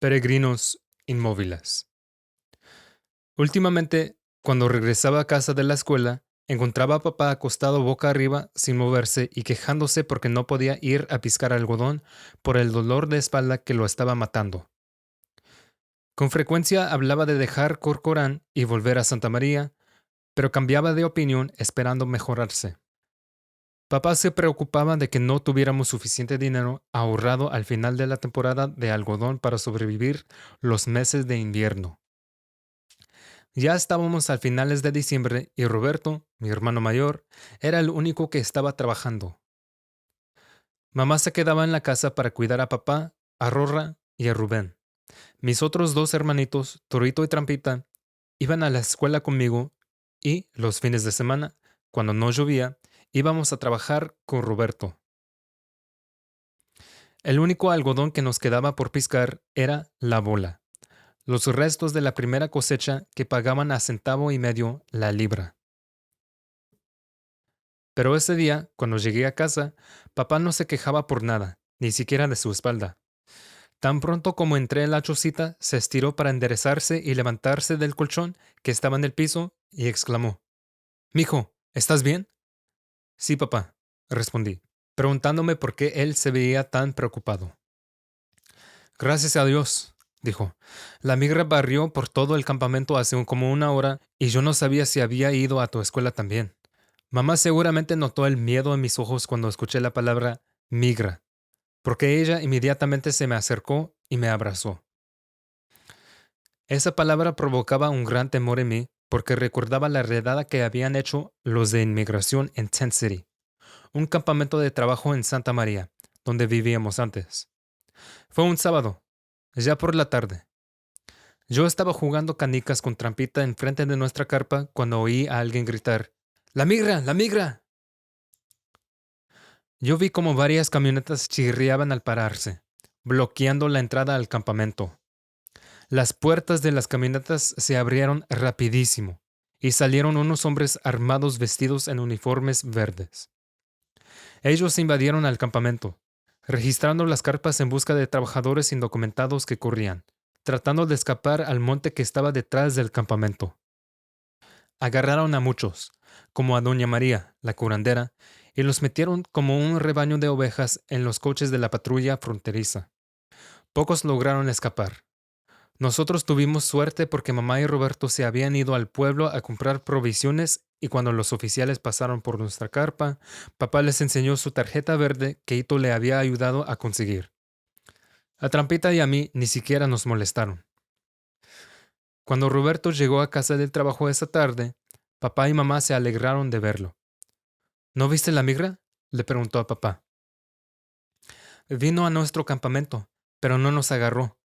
Peregrinos inmóviles. Últimamente, cuando regresaba a casa de la escuela, encontraba a papá acostado boca arriba sin moverse y quejándose porque no podía ir a piscar algodón por el dolor de espalda que lo estaba matando. Con frecuencia hablaba de dejar Corcorán y volver a Santa María, pero cambiaba de opinión esperando mejorarse. Papá se preocupaba de que no tuviéramos suficiente dinero ahorrado al final de la temporada de algodón para sobrevivir los meses de invierno. Ya estábamos al finales de diciembre y Roberto, mi hermano mayor, era el único que estaba trabajando. Mamá se quedaba en la casa para cuidar a papá, a Rorra y a Rubén. Mis otros dos hermanitos, Torito y Trampita, iban a la escuela conmigo y, los fines de semana, cuando no llovía, íbamos a trabajar con Roberto. El único algodón que nos quedaba por piscar era la bola, los restos de la primera cosecha que pagaban a centavo y medio la libra. Pero ese día, cuando llegué a casa, papá no se quejaba por nada, ni siquiera de su espalda. Tan pronto como entré en la chocita, se estiró para enderezarse y levantarse del colchón que estaba en el piso y exclamó: «Mijo, ¿estás bien?» «Sí, papá», respondí, preguntándome por qué él se veía tan preocupado. «Gracias a Dios», dijo. «La migra barrió por todo el campamento hace como una hora y yo no sabía si había ido a tu escuela también». Mamá seguramente notó el miedo en mis ojos cuando escuché la palabra migra, porque ella inmediatamente se me acercó y me abrazó. Esa palabra provocaba un gran temor en mí porque recordaba la redada que habían hecho los de inmigración en Tent City, un campamento de trabajo en Santa María, donde vivíamos antes. Fue un sábado, ya por la tarde. Yo estaba jugando canicas con Trampita enfrente de nuestra carpa cuando oí a alguien gritar: «¡La migra! ¡La migra!». Yo vi como varias camionetas chirriaban al pararse, bloqueando la entrada al campamento. Las puertas de las camionetas se abrieron rapidísimo y salieron unos hombres armados vestidos en uniformes verdes. Ellos invadieron al campamento, registrando las carpas en busca de trabajadores indocumentados que corrían, tratando de escapar al monte que estaba detrás del campamento. Agarraron a muchos, como a Doña María, la curandera, y los metieron como un rebaño de ovejas en los coches de la patrulla fronteriza. Pocos lograron escapar. Nosotros tuvimos suerte porque mamá y Roberto se habían ido al pueblo a comprar provisiones y cuando los oficiales pasaron por nuestra carpa, papá les enseñó su tarjeta verde que Ito le había ayudado a conseguir. A Trampita y a mí ni siquiera nos molestaron. Cuando Roberto llegó a casa del trabajo esa tarde, papá y mamá se alegraron de verlo. ¿No viste la migra?, le preguntó a papá. Vino a nuestro campamento, pero no nos agarró,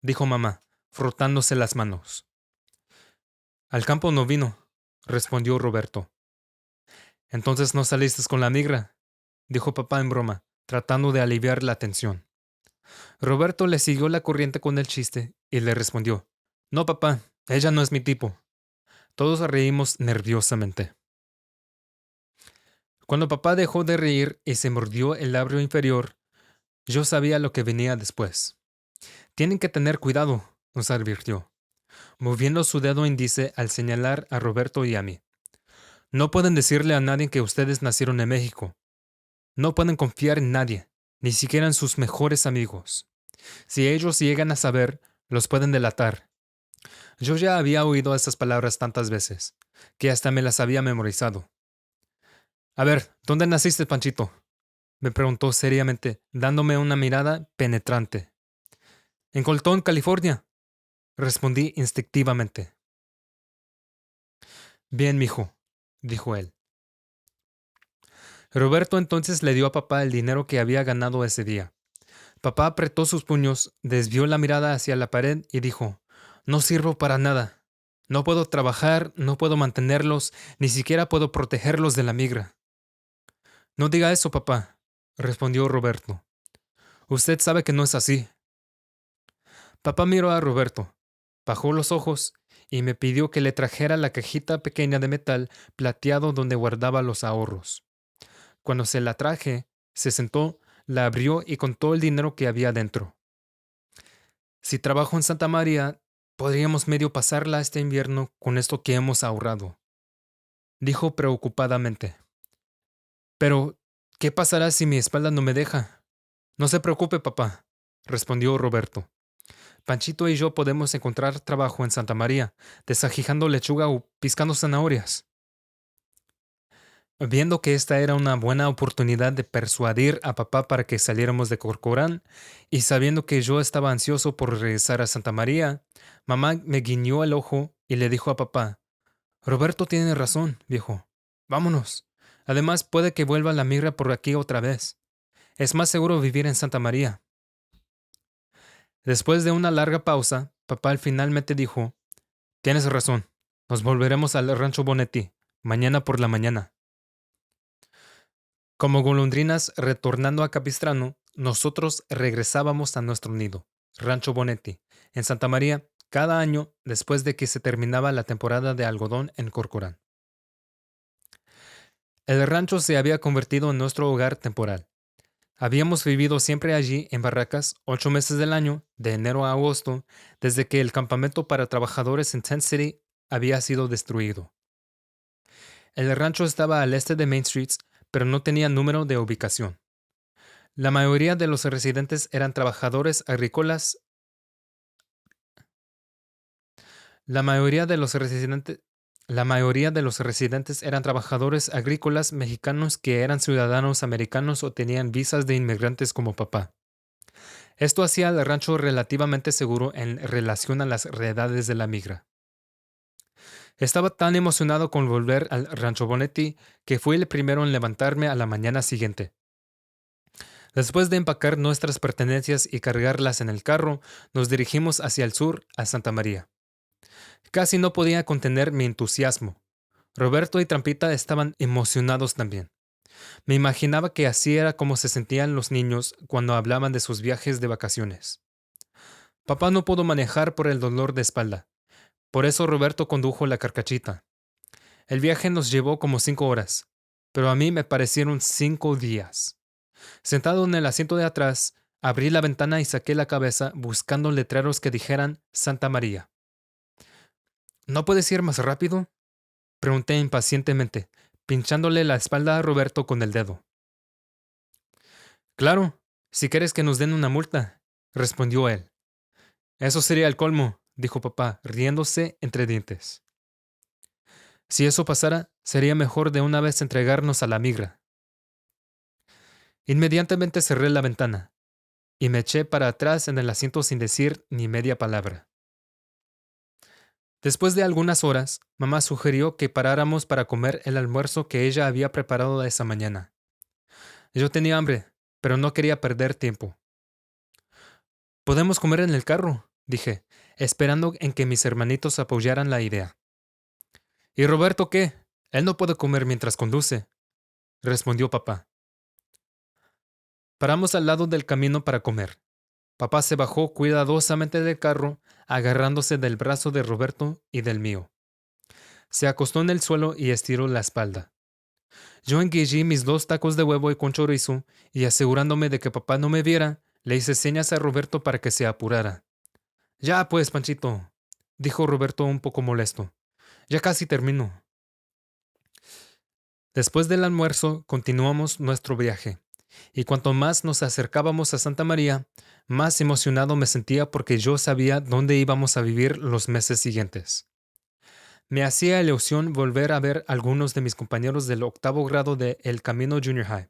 dijo mamá, frotándose las manos. Al campo no vino, respondió Roberto. Entonces no saliste con la migra, dijo papá en broma, tratando de aliviar la tensión. Roberto le siguió la corriente con el chiste y le respondió: «No, papá, ella no es mi tipo». Todos reímos nerviosamente. Cuando papá dejó de reír y se mordió el labio inferior, yo sabía lo que venía después. «Tienen que tener cuidado», nos advirtió, moviendo su dedo índice al señalar a Roberto y a mí. «No pueden decirle a nadie que ustedes nacieron en México. No pueden confiar en nadie, ni siquiera en sus mejores amigos. Si ellos llegan a saber, los pueden delatar». Yo ya había oído esas palabras tantas veces, que hasta me las había memorizado. «A ver, ¿dónde naciste, Panchito?», me preguntó seriamente, dándome una mirada penetrante. «En Colton, California», respondí instintivamente. «Bien, mijo», dijo él. Roberto entonces le dio a papá el dinero que había ganado ese día. Papá apretó sus puños, desvió la mirada hacia la pared y dijo: «No sirvo para nada. No puedo trabajar, no puedo mantenerlos, ni siquiera puedo protegerlos de la migra». «No diga eso, papá», respondió Roberto. «Usted sabe que no es así». Papá miró a Roberto, bajó los ojos y me pidió que le trajera la cajita pequeña de metal plateado donde guardaba los ahorros. Cuando se la traje, se sentó, la abrió y contó el dinero que había dentro. Si trabajo en Santa María, podríamos medio pasarla este invierno con esto que hemos ahorrado, dijo preocupadamente. Pero, ¿qué pasará si mi espalda no me deja? No se preocupe, papá, respondió Roberto. Panchito y yo podemos encontrar trabajo en Santa María, desajijando lechuga o piscando zanahorias. Viendo que esta era una buena oportunidad de persuadir a papá para que saliéramos de Corcoran, y sabiendo que yo estaba ansioso por regresar a Santa María, mamá me guiñó el ojo y le dijo a papá: Roberto tiene razón, viejo. Vámonos. Además, puede que vuelva la migra por aquí otra vez. Es más seguro vivir en Santa María. Después de una larga pausa, papá finalmente dijo: Tienes razón. Nos volveremos al rancho Bonetti, mañana por la mañana. Como golondrinas retornando a Capistrano, nosotros regresábamos a nuestro nido, Rancho Bonetti, en Santa María, cada año después de que se terminaba la temporada de algodón en Corcoran. El rancho se había convertido en nuestro hogar temporal. Habíamos vivido siempre allí en barracas 8 meses del año, de enero a agosto, desde que el campamento para trabajadores en Tent City había sido destruido. El rancho estaba al este de Main Street, pero no tenía número de ubicación. La mayoría de los residentes eran trabajadores agrícolas. La mayoría de los residentes eran trabajadores agrícolas mexicanos que eran ciudadanos americanos o tenían visas de inmigrantes como papá. Esto hacía al rancho relativamente seguro en relación a las realidades de la migra. Estaba tan emocionado con volver al Rancho Bonetti que fui el primero en levantarme a la mañana siguiente. Después de empacar nuestras pertenencias y cargarlas en el carro, nos dirigimos hacia el sur, a Santa María. Casi no podía contener mi entusiasmo. Roberto y Trampita estaban emocionados también. Me imaginaba que así era como se sentían los niños cuando hablaban de sus viajes de vacaciones. Papá no pudo manejar por el dolor de espalda. Por eso Roberto condujo la carcachita. El viaje nos llevó como 5 horas, pero a mí me parecieron 5 días. Sentado en el asiento de atrás, abrí la ventana y saqué la cabeza buscando letreros que dijeran Santa María. ¿No puedes ir más rápido?, pregunté impacientemente, pinchándole la espalda a Roberto con el dedo. Claro, si quieres que nos den una multa, respondió él. Eso sería el colmo, dijo papá, riéndose entre dientes. Si eso pasara, sería mejor de una vez entregarnos a la migra. Inmediatamente cerré la ventana y me eché para atrás en el asiento sin decir ni media palabra. Después de algunas horas, mamá sugirió que paráramos para comer el almuerzo que ella había preparado esa mañana. Yo tenía hambre, pero no quería perder tiempo. «Podemos comer en el carro», dije, esperando en que mis hermanitos apoyaran la idea. «¿Y Roberto qué? Él no puede comer mientras conduce», respondió papá. Paramos al lado del camino para comer. Papá se bajó cuidadosamente del carro, agarrándose del brazo de Roberto y del mío. Se acostó en el suelo y estiró la espalda. Yo engullí mis 2 tacos de huevo con chorizo y, asegurándome de que papá no me viera, le hice señas a Roberto para que se apurara. «Ya pues, Panchito», dijo Roberto un poco molesto. «Ya casi termino». Después del almuerzo continuamos nuestro viaje, y cuanto más nos acercábamos a Santa María, más emocionado me sentía porque yo sabía dónde íbamos a vivir los meses siguientes. Me hacía ilusión volver a ver a algunos de mis compañeros del 8º grado de El Camino Junior High.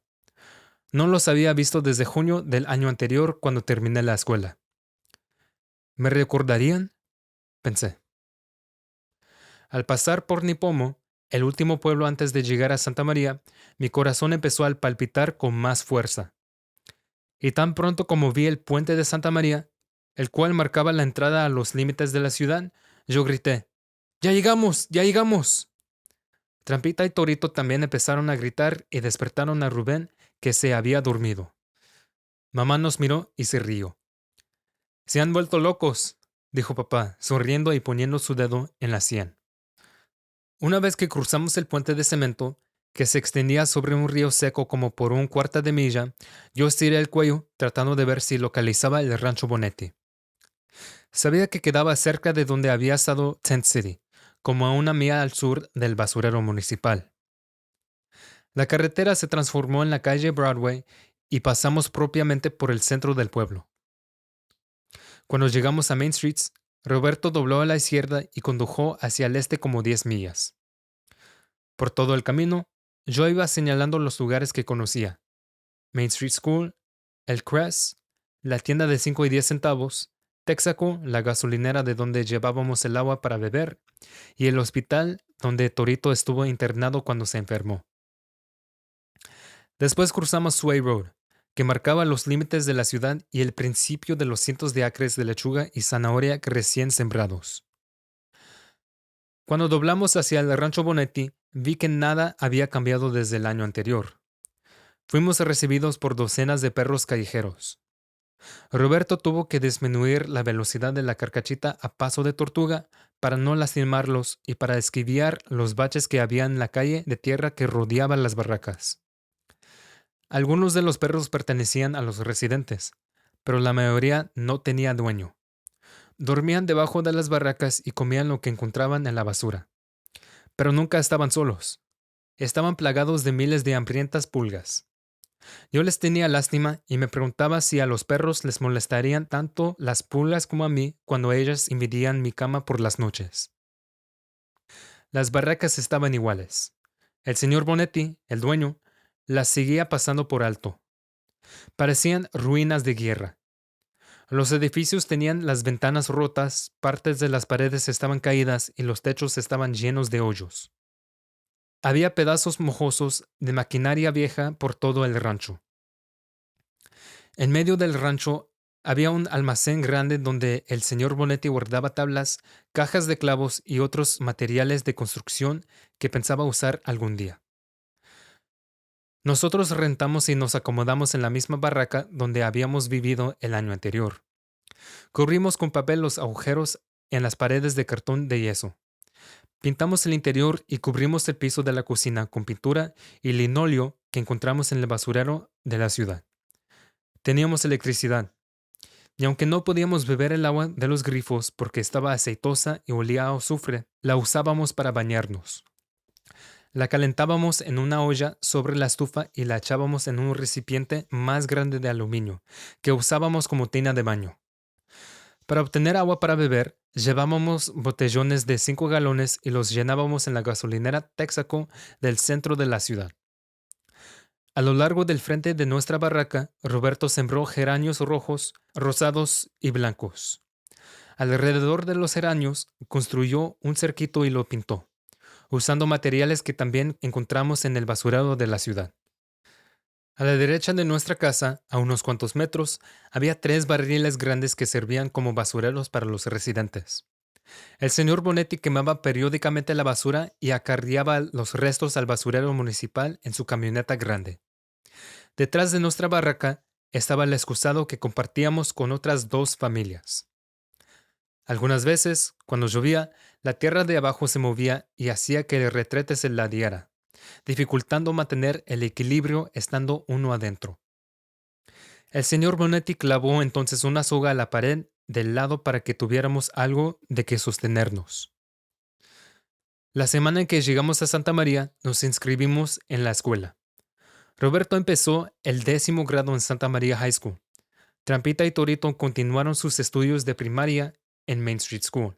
No los había visto desde junio del año anterior cuando terminé la escuela. ¿Me recordarían?, pensé. Al pasar por Nipomo, el último pueblo antes de llegar a Santa María, mi corazón empezó a palpitar con más fuerza. Y tan pronto como vi el puente de Santa María, el cual marcaba la entrada a los límites de la ciudad, yo grité: «¡Ya llegamos! ¡Ya llegamos!». Trampita y Torito también empezaron a gritar y despertaron a Rubén, que se había dormido. Mamá nos miró y se rió. «Se han vuelto locos», dijo papá, sonriendo y poniendo su dedo en la sien. Una vez que cruzamos el puente de cemento, que se extendía sobre un río seco como por 1/4 de milla, yo estiré el cuello tratando de ver si localizaba el rancho Bonetti. Sabía que quedaba cerca de donde había estado Tent City, como a una milla al sur del basurero municipal. La carretera se transformó en la calle Broadway y pasamos propiamente por el centro del pueblo. Cuando llegamos a Main Street, Roberto dobló a la izquierda y condujo hacia el este como 10 millas. Por todo el camino, yo iba señalando los lugares que conocía: Main Street School, el Crest, la tienda de 5 y 10 centavos, Texaco, la gasolinera de donde llevábamos el agua para beber, y el hospital donde Torito estuvo internado cuando se enfermó. Después cruzamos Sway Road, que marcaba los límites de la ciudad y el principio de los cientos de acres de lechuga y zanahoria recién sembrados. Cuando doblamos hacia el rancho Bonetti, vi que nada había cambiado desde el año anterior. Fuimos recibidos por docenas de perros callejeros. Roberto tuvo que disminuir la velocidad de la carcachita a paso de tortuga para no lastimarlos y para esquivar los baches que había en la calle de tierra que rodeaba las barracas. Algunos de los perros pertenecían a los residentes, pero la mayoría no tenía dueño. Dormían debajo de las barracas y comían lo que encontraban en la basura. Pero nunca estaban solos. Estaban plagados de miles de hambrientas pulgas. Yo les tenía lástima y me preguntaba si a los perros les molestarían tanto las pulgas como a mí cuando ellas invadían mi cama por las noches. Las barracas estaban iguales. El señor Bonetti, el dueño, las seguía pasando por alto. Parecían ruinas de guerra. Los edificios tenían las ventanas rotas, partes de las paredes estaban caídas y los techos estaban llenos de hoyos. Había pedazos mojosos de maquinaria vieja por todo el rancho. En medio del rancho había un almacén grande donde el señor Bonetti guardaba tablas, cajas de clavos y otros materiales de construcción que pensaba usar algún día. Nosotros rentamos y nos acomodamos en la misma barraca donde habíamos vivido el año anterior. Cubrimos con papel los agujeros en las paredes de cartón de yeso. Pintamos el interior y cubrimos el piso de la cocina con pintura y linóleo que encontramos en el basurero de la ciudad. Teníamos electricidad, y aunque no podíamos beber el agua de los grifos porque estaba aceitosa y olía a azufre, la usábamos para bañarnos. La calentábamos en una olla sobre la estufa y la echábamos en un recipiente más grande de aluminio, que usábamos como tina de baño. Para obtener agua para beber, llevábamos botellones de 5 galones y los llenábamos en la gasolinera Texaco del centro de la ciudad. A lo largo del frente de nuestra barraca, Roberto sembró geranios rojos, rosados y blancos. Alrededor de los geranios construyó un cerquito y lo pintó, usando materiales que también encontramos en el basurero de la ciudad. A la derecha de nuestra casa, a unos cuantos metros, había 3 barriles grandes que servían como basureros para los residentes. El señor Bonetti quemaba periódicamente la basura y acarreaba los restos al basurero municipal en su camioneta grande. Detrás de nuestra barraca estaba el excusado que compartíamos con otras 2 familias. Algunas veces, cuando llovía, la tierra de abajo se movía y hacía que el retrete se ladeara, dificultando mantener el equilibrio estando uno adentro. El señor Bonetti clavó entonces una soga a la pared del lado para que tuviéramos algo de que sostenernos. La semana en que llegamos a Santa María, nos inscribimos en la escuela. Roberto empezó el 10º grado en Santa María High School. Trampita y Torito continuaron sus estudios de primaria en Main Street School.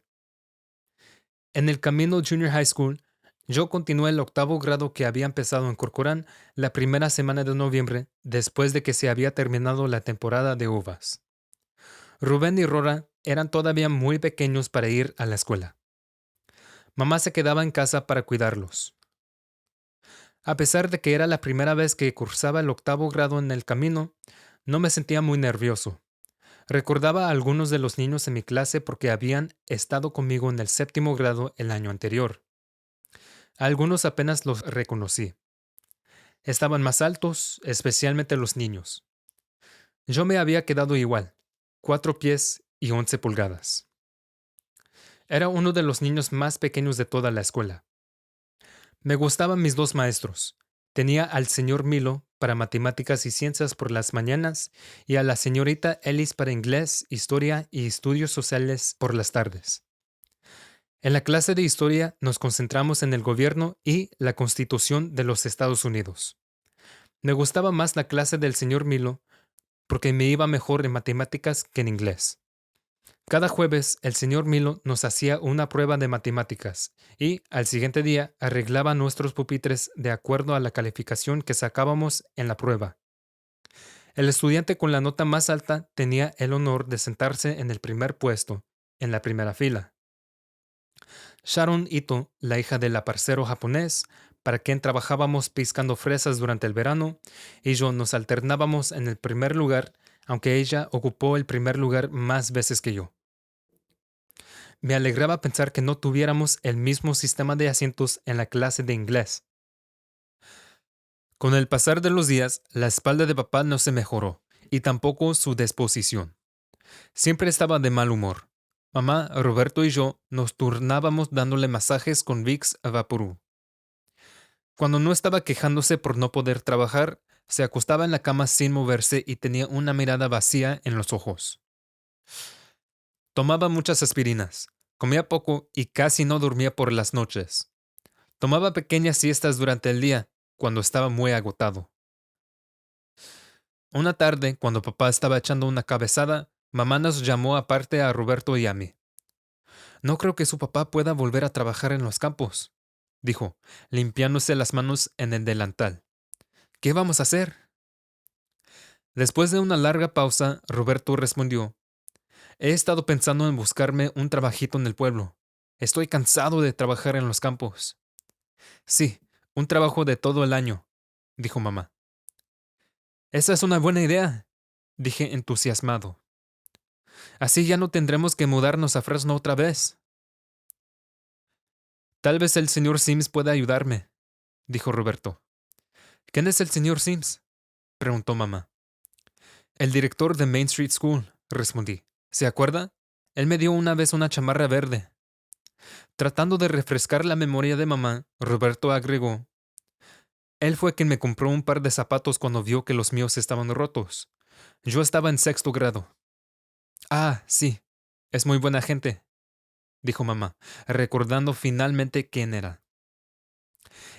En el Camino Junior High School, yo continué el 8º grado que había empezado en Corcoran la primera semana de noviembre, después de que se había terminado la temporada de uvas. Rubén y Rora eran todavía muy pequeños para ir a la escuela. Mamá se quedaba en casa para cuidarlos. A pesar de que era la primera vez que cursaba el 8º grado en el camino, no me sentía muy nervioso. Recordaba a algunos de los niños en mi clase porque habían estado conmigo en el 7º grado el año anterior. A algunos apenas los reconocí. Estaban más altos, especialmente los niños. Yo me había quedado igual, 4 pies y 11 pulgadas. Era uno de los niños más pequeños de toda la escuela. Me gustaban mis 2 maestros, Tenía al señor Milo para matemáticas y ciencias por las mañanas y a la señorita Ellis para inglés, historia y estudios sociales por las tardes. En la clase de historia nos concentramos en el gobierno y la Constitución de los Estados Unidos. Me gustaba más la clase del señor Milo porque me iba mejor en matemáticas que en inglés. Cada jueves el señor Milo nos hacía una prueba de matemáticas y al siguiente día arreglaba nuestros pupitres de acuerdo a la calificación que sacábamos en la prueba. El estudiante con la nota más alta tenía el honor de sentarse en el primer puesto, en la primera fila. Sharon Ito, la hija del aparcero japonés, para quien trabajábamos piscando fresas durante el verano, y yo nos alternábamos en el primer lugar, aunque ella ocupó el primer lugar más veces que yo. Me alegraba pensar que no tuviéramos el mismo sistema de asientos en la clase de inglés. Con el pasar de los días, la espalda de papá no se mejoró, y tampoco su disposición. Siempre estaba de mal humor. Mamá, Roberto y yo nos turnábamos dándole masajes con Vicks Vaporub. Cuando no estaba quejándose por no poder trabajar, se acostaba en la cama sin moverse y tenía una mirada vacía en los ojos. Tomaba muchas aspirinas, comía poco y casi no dormía por las noches. Tomaba pequeñas siestas durante el día, cuando estaba muy agotado. Una tarde, cuando papá estaba echando una cabezada, mamá nos llamó aparte a Roberto y a mí. No creo que su papá pueda volver a trabajar en los campos, dijo, limpiándose las manos en el delantal. ¿Qué vamos a hacer? Después de una larga pausa, Roberto respondió, he estado pensando en buscarme un trabajito en el pueblo. Estoy cansado de trabajar en los campos. Sí, un trabajo de todo el año, dijo mamá. Esa es una buena idea, dije entusiasmado. Así ya no tendremos que mudarnos a Fresno otra vez. Tal vez el señor Sims pueda ayudarme, dijo Roberto. ¿Quién es el señor Sims? Preguntó mamá. El director de Main Street School, respondí. ¿Se acuerda? Él me dio una vez una chamarra verde. Tratando de refrescar la memoria de mamá, Roberto agregó. Él fue quien me compró un par de zapatos cuando vio que los míos estaban rotos. Yo estaba en 6º grado. Ah, sí, es muy buena gente, dijo mamá, recordando finalmente quién era.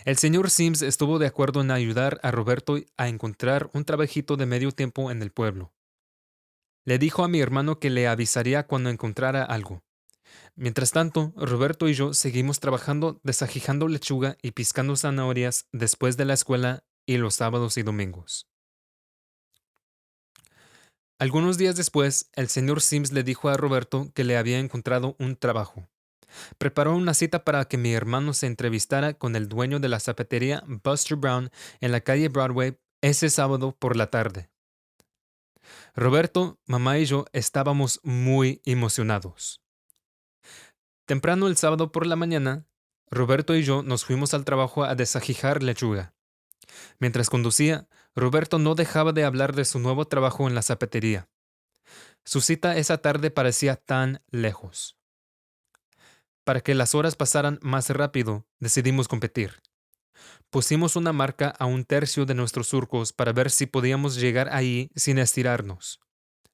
El señor Sims estuvo de acuerdo en ayudar a Roberto a encontrar un trabajito de medio tiempo en el pueblo. Le dijo a mi hermano que le avisaría cuando encontrara algo. Mientras tanto, Roberto y yo seguimos trabajando desajijando lechuga y piscando zanahorias después de la escuela y los sábados y domingos. Algunos días después, el señor Sims le dijo a Roberto que le había encontrado un trabajo. Preparó una cita para que mi hermano se entrevistara con el dueño de la zapatería Buster Brown en la calle Broadway ese sábado por la tarde. Roberto, mamá y yo estábamos muy emocionados. Temprano el sábado por la mañana, Roberto y yo nos fuimos al trabajo a desajijar lechuga. Mientras conducía, Roberto no dejaba de hablar de su nuevo trabajo en la zapatería. Su cita esa tarde parecía tan lejos. Para que las horas pasaran más rápido, decidimos competir. Pusimos una marca a 1/3 de nuestros surcos para ver si podíamos llegar ahí sin estirarnos.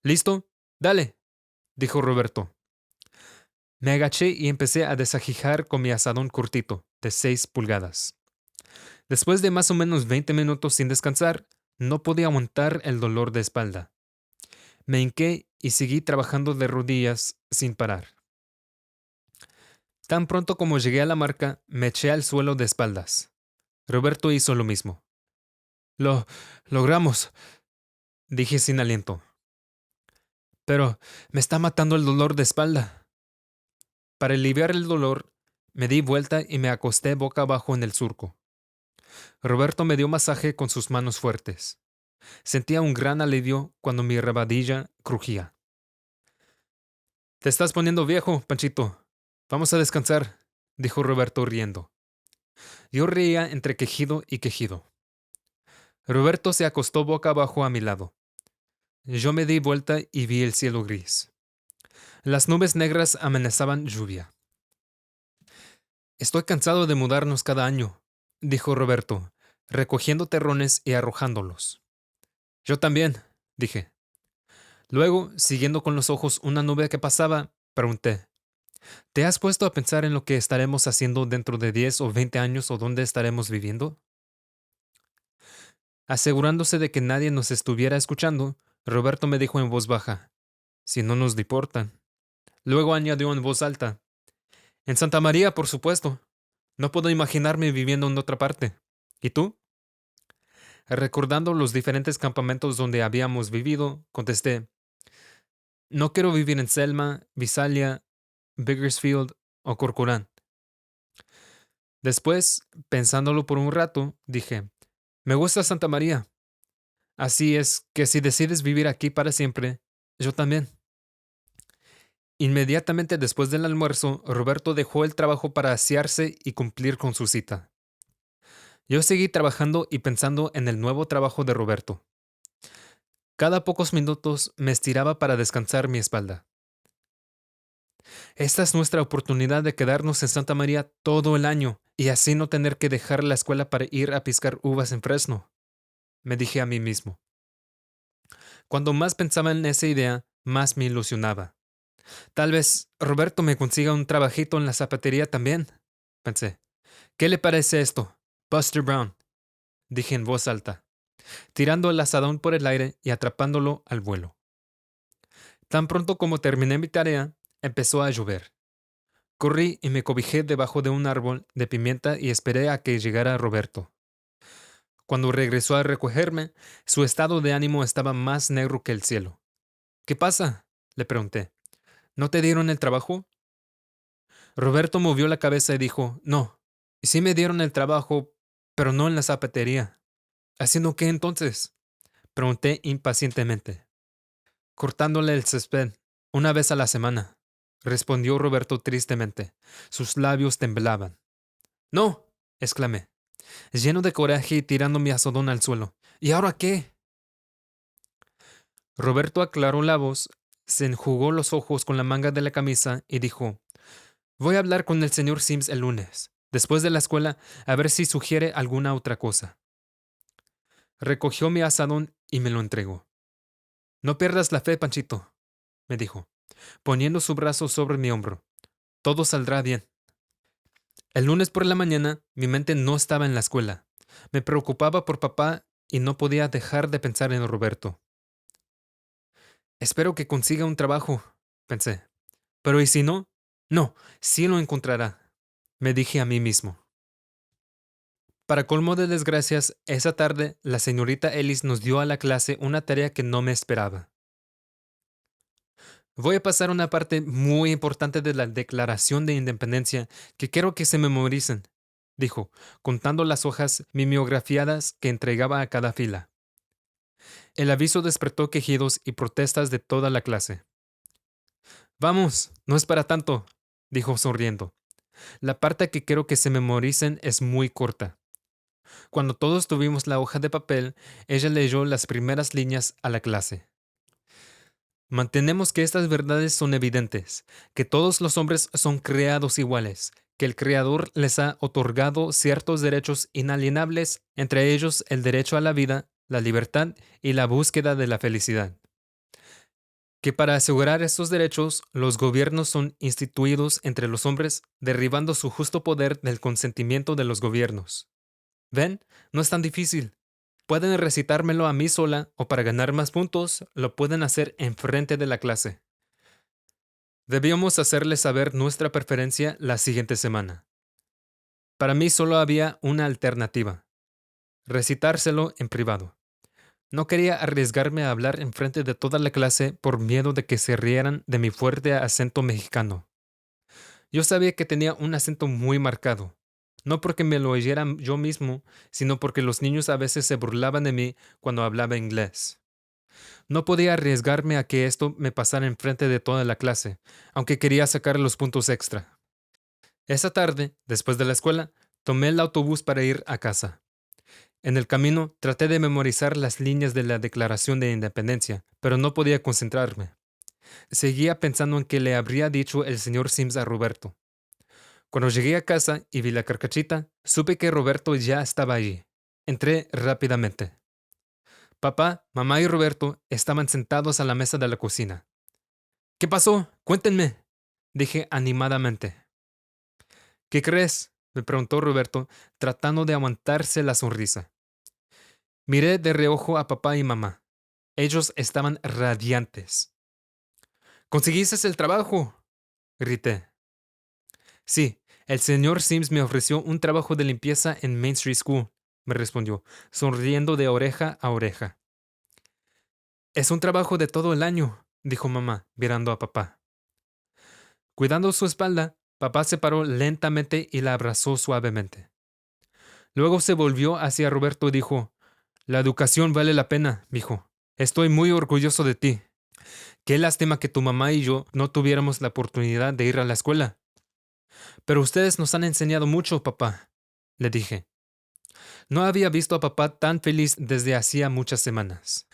¿Listo? Dale, dijo Roberto. Me agaché y empecé a desajijar con mi asadón cortito, de 6 pulgadas. Después de más o menos 20 minutos sin descansar, no podía aguantar el dolor de espalda. Me hinqué y seguí trabajando de rodillas sin parar. Tan pronto como llegué a la marca, me eché al suelo de espaldas. Roberto hizo lo mismo. Lo logramos, dije sin aliento. Pero me está matando el dolor de espalda. Para aliviar el dolor, me di vuelta y me acosté boca abajo en el surco. Roberto me dio masaje con sus manos fuertes. Sentía un gran alivio cuando mi rabadilla crujía. Te estás poniendo viejo, Panchito. Vamos a descansar, dijo Roberto riendo. Yo reía entre quejido y quejido. Roberto se acostó boca abajo a mi lado. Yo me di vuelta y vi el cielo gris. Las nubes negras amenazaban lluvia. Estoy cansado de mudarnos cada año, dijo Roberto, recogiendo terrones y arrojándolos. Yo también, dije. Luego, siguiendo con los ojos una nube que pasaba, pregunté, ¿te has puesto a pensar en lo que estaremos haciendo dentro de 10 o 20 años o dónde estaremos viviendo? Asegurándose de que nadie nos estuviera escuchando, Roberto me dijo en voz baja, si no nos deportan. Luego añadió en voz alta, en Santa María, por supuesto. No puedo imaginarme viviendo en otra parte. ¿Y tú? Recordando los diferentes campamentos donde habíamos vivido, contesté, no quiero vivir en Selma, Visalia, Bakersfield o Corcoran. Después, pensándolo por un rato, dije, me gusta Santa María. Así es que si decides vivir aquí para siempre, yo también. Inmediatamente después del almuerzo, Roberto dejó el trabajo para asearse y cumplir con su cita. Yo seguí trabajando y pensando en el nuevo trabajo de Roberto. Cada pocos minutos me estiraba para descansar mi espalda. Esta es nuestra oportunidad de quedarnos en Santa María todo el año y así no tener que dejar la escuela para ir a piscar uvas en Fresno, me dije a mí mismo. Cuando más pensaba en esa idea, más me ilusionaba. Tal vez Roberto me consiga un trabajito en la zapatería también, pensé. ¿Qué le parece esto? Buster Brown, dije en voz alta, tirando el asadón por el aire y atrapándolo al vuelo. Tan pronto como terminé mi tarea, empezó a llover. Corrí y me cobijé debajo de un árbol de pimienta y esperé a que llegara Roberto. Cuando regresó a recogerme, su estado de ánimo estaba más negro que el cielo. ¿Qué pasa? Le pregunté. ¿No te dieron el trabajo? Roberto movió la cabeza y dijo, no, sí me dieron el trabajo, pero no en la zapatería. ¿Haciendo qué entonces? Pregunté impacientemente. Cortándole el césped, una vez a la semana, respondió Roberto tristemente. Sus labios temblaban. No, exclamé, lleno de coraje y tirando mi azadón al suelo. ¿Y ahora qué? Roberto aclaró la voz, se enjugó los ojos con la manga de la camisa y dijo, voy a hablar con el señor Sims el lunes, después de la escuela, a ver si sugiere alguna otra cosa. Recogió mi azadón y me lo entregó. No pierdas la fe, Panchito, me dijo, poniendo su brazo sobre mi hombro. Todo saldrá bien. El lunes por la mañana, mi mente no estaba en la escuela. Me preocupaba por papá y no podía dejar de pensar en Roberto. Espero que consiga un trabajo, pensé. Pero ¿y si no? No, sí lo encontrará, me dije a mí mismo. Para colmo de desgracias, esa tarde la señorita Ellis nos dio a la clase una tarea que no me esperaba. Voy a pasar una parte muy importante de la Declaración de Independencia que quiero que se memoricen, dijo, contando las hojas mimeografiadas que entregaba a cada fila. El aviso despertó quejidos y protestas de toda la clase. Vamos, no es para tanto, dijo sonriendo. La parte que quiero que se memoricen es muy corta. Cuando todos tuvimos la hoja de papel, ella leyó las primeras líneas a la clase. Mantenemos que estas verdades son evidentes, que todos los hombres son creados iguales, que el Creador les ha otorgado ciertos derechos inalienables, entre ellos el derecho a la vida, la libertad y la búsqueda de la felicidad. Que para asegurar estos derechos, los gobiernos son instituidos entre los hombres, derribando su justo poder del consentimiento de los gobiernos. ¿Ven? No es tan difícil. Pueden recitármelo a mí sola o para ganar más puntos, lo pueden hacer enfrente de la clase. Debíamos hacerles saber nuestra preferencia la siguiente semana. Para mí solo había una alternativa. Recitárselo en privado. No quería arriesgarme a hablar enfrente de toda la clase por miedo de que se rieran de mi fuerte acento mexicano. Yo sabía que tenía un acento muy marcado, no porque me lo oyera yo mismo, sino porque los niños a veces se burlaban de mí cuando hablaba inglés. No podía arriesgarme a que esto me pasara enfrente de toda la clase, aunque quería sacar los puntos extra. Esa tarde, después de la escuela, tomé el autobús para ir a casa. En el camino traté de memorizar las líneas de la Declaración de Independencia, pero no podía concentrarme. Seguía pensando en qué le habría dicho el señor Sims a Roberto. Cuando llegué a casa y vi la carcachita, supe que Roberto ya estaba allí. Entré rápidamente. Papá, mamá y Roberto estaban sentados a la mesa de la cocina. ¿Qué pasó? Cuéntenme, dije animadamente. ¿Qué crees? Me preguntó Roberto, tratando de aguantarse la sonrisa. Miré de reojo a papá y mamá. Ellos estaban radiantes. ¿Conseguiste el trabajo? Grité. Sí, el señor Sims me ofreció un trabajo de limpieza en Main Street School, me respondió, sonriendo de oreja a oreja. Es un trabajo de todo el año, dijo mamá, mirando a papá. Cuidando su espalda, papá se paró lentamente y la abrazó suavemente. Luego se volvió hacia Roberto y dijo, la educación vale la pena, hijo. Estoy muy orgulloso de ti. Qué lástima que tu mamá y yo no tuviéramos la oportunidad de ir a la escuela. Pero ustedes nos han enseñado mucho, papá, le dije. No había visto a papá tan feliz desde hacía muchas semanas.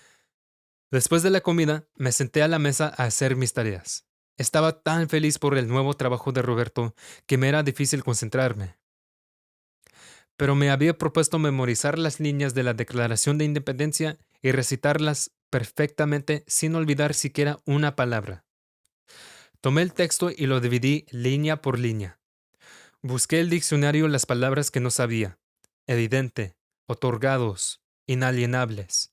Después de la comida, me senté a la mesa a hacer mis tareas. Estaba tan feliz por el nuevo trabajo de Roberto que me era difícil concentrarme. Pero me había propuesto memorizar las líneas de la Declaración de Independencia y recitarlas perfectamente sin olvidar siquiera una palabra. Tomé el texto y lo dividí línea por línea. Busqué el diccionario las palabras que no sabía. Evidente, otorgados, inalienables.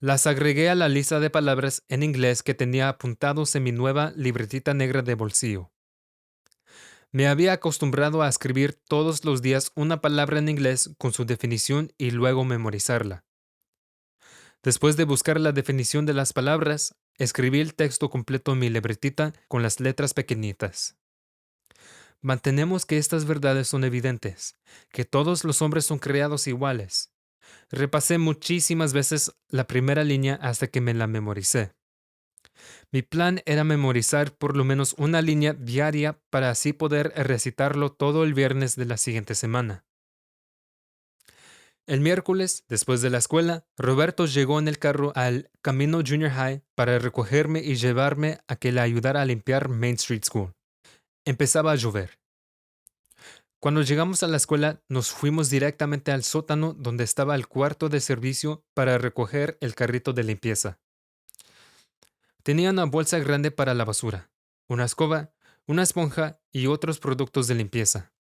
Las agregué a la lista de palabras en inglés que tenía apuntados en mi nueva libretita negra de bolsillo. Me había acostumbrado a escribir todos los días una palabra en inglés con su definición y luego memorizarla. Después de buscar la definición de las palabras, escribí el texto completo en mi libretita con las letras pequeñitas. Mantenemos que estas verdades son evidentes, que todos los hombres son creados iguales. Repasé muchísimas veces la primera línea hasta que me la memoricé. Mi plan era memorizar por lo menos una línea diaria para así poder recitarlo todo el viernes de la siguiente semana. El miércoles, después de la escuela, Roberto llegó en el carro al Camino Junior High para recogerme y llevarme a que le ayudara a limpiar Main Street School. Empezaba a llover. Cuando llegamos a la escuela, nos fuimos directamente al sótano donde estaba el cuarto de servicio para recoger el carrito de limpieza. Tenía una bolsa grande para la basura, una escoba, una esponja y otros productos de limpieza.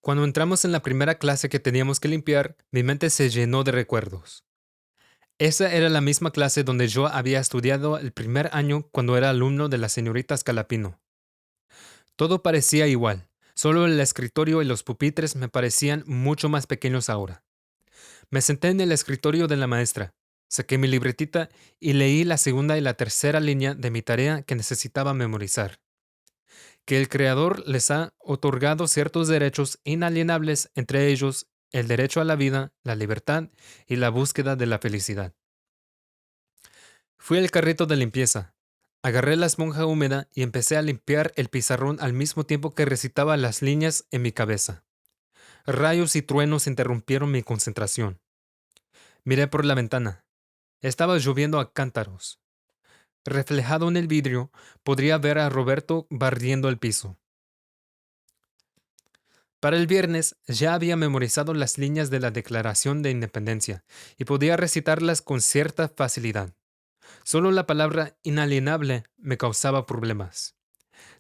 Cuando entramos en la primera clase que teníamos que limpiar, mi mente se llenó de recuerdos. Esa era la misma clase donde yo había estudiado el primer año cuando era alumno de la señorita Scalapino. Todo parecía igual, solo el escritorio y los pupitres me parecían mucho más pequeños ahora. Me senté en el escritorio de la maestra, saqué mi libretita y leí la segunda y la tercera línea de mi tarea que necesitaba memorizar. Que el Creador les ha otorgado ciertos derechos inalienables, entre ellos el derecho a la vida, la libertad y la búsqueda de la felicidad. Fui al carrito de limpieza. Agarré la esponja húmeda y empecé a limpiar el pizarrón al mismo tiempo que recitaba las líneas en mi cabeza. Rayos y truenos interrumpieron mi concentración. Miré por la ventana. Estaba lloviendo a cántaros. Reflejado en el vidrio, podría ver a Roberto barriendo el piso. Para el viernes ya había memorizado las líneas de la Declaración de Independencia y podía recitarlas con cierta facilidad. Solo la palabra inalienable me causaba problemas.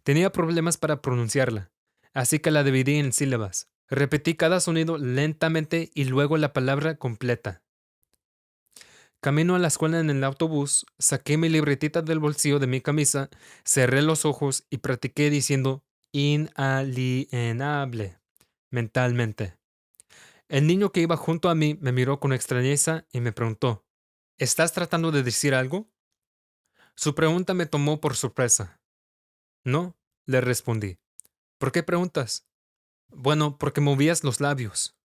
Tenía problemas para pronunciarla, así que la dividí en sílabas. Repetí cada sonido lentamente y luego la palabra completa. Camino a la escuela en el autobús, saqué mi libretita del bolsillo de mi camisa, cerré los ojos y practiqué diciendo inalienable mentalmente. El niño que iba junto a mí me miró con extrañeza y me preguntó, ¿estás tratando de decir algo? Su pregunta me tomó por sorpresa. No, le respondí. ¿Por qué preguntas? Bueno, porque movías los labios.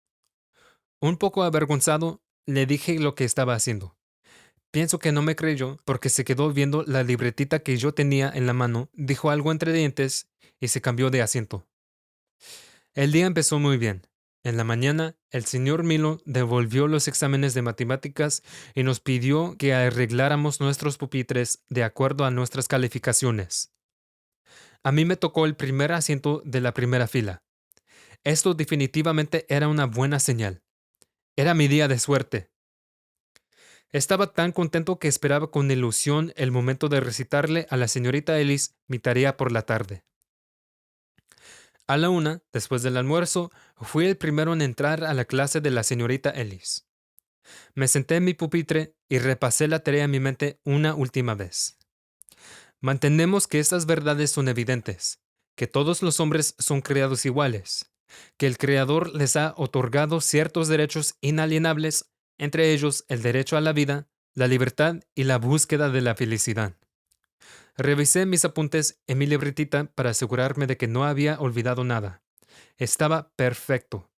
Un poco avergonzado, le dije lo que estaba haciendo. Pienso que no me creyó porque se quedó viendo la libretita que yo tenía en la mano, dijo algo entre dientes y se cambió de asiento. El día empezó muy bien. En la mañana, el señor Milo devolvió los exámenes de matemáticas y nos pidió que arregláramos nuestros pupitres de acuerdo a nuestras calificaciones. A mí me tocó el primer asiento de la primera fila. Esto definitivamente era una buena señal. Era mi día de suerte. Estaba tan contento que esperaba con ilusión el momento de recitarle a la señorita Ellis mi tarea por la tarde. A la 1, después del almuerzo, fui el primero en entrar a la clase de la señorita Ellis. Me senté en mi pupitre y repasé la tarea en mi mente una última vez. Mantenemos que estas verdades son evidentes, que todos los hombres son creados iguales, que el Creador les ha otorgado ciertos derechos inalienables, entre ellos el derecho a la vida, la libertad y la búsqueda de la felicidad. Revisé mis apuntes en mi libretita para asegurarme de que no había olvidado nada. Estaba perfecto.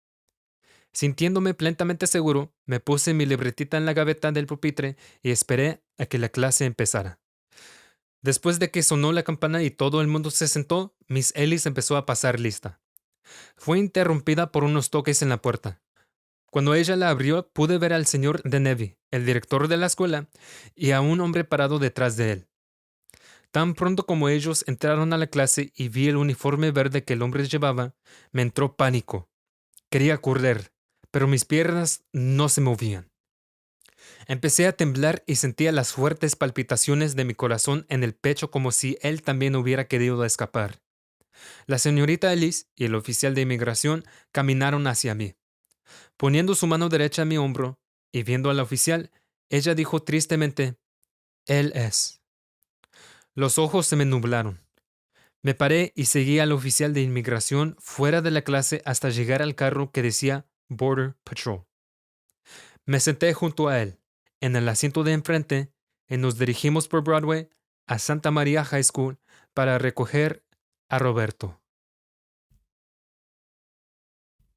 Sintiéndome plenamente seguro, me puse mi libretita en la gaveta del pupitre y esperé a que la clase empezara. Después de que sonó la campana y todo el mundo se sentó, Miss Ellis empezó a pasar lista. Fue interrumpida por unos toques en la puerta. Cuando ella la abrió, pude ver al señor Denevy, el director de la escuela, y a un hombre parado detrás de él. Tan pronto como ellos entraron a la clase y vi el uniforme verde que el hombre llevaba, me entró pánico. Quería correr, pero mis piernas no se movían. Empecé a temblar y sentía las fuertes palpitaciones de mi corazón en el pecho como si él también hubiera querido escapar. La señorita Ellis y el oficial de inmigración caminaron hacia mí. Poniendo su mano derecha a mi hombro y viendo al oficial, ella dijo tristemente, «Él es». Los ojos se me nublaron. Me paré y seguí al oficial de inmigración fuera de la clase hasta llegar al carro que decía Border Patrol. Me senté junto a él, en el asiento de enfrente, y nos dirigimos por Broadway a Santa María High School para recoger a Roberto.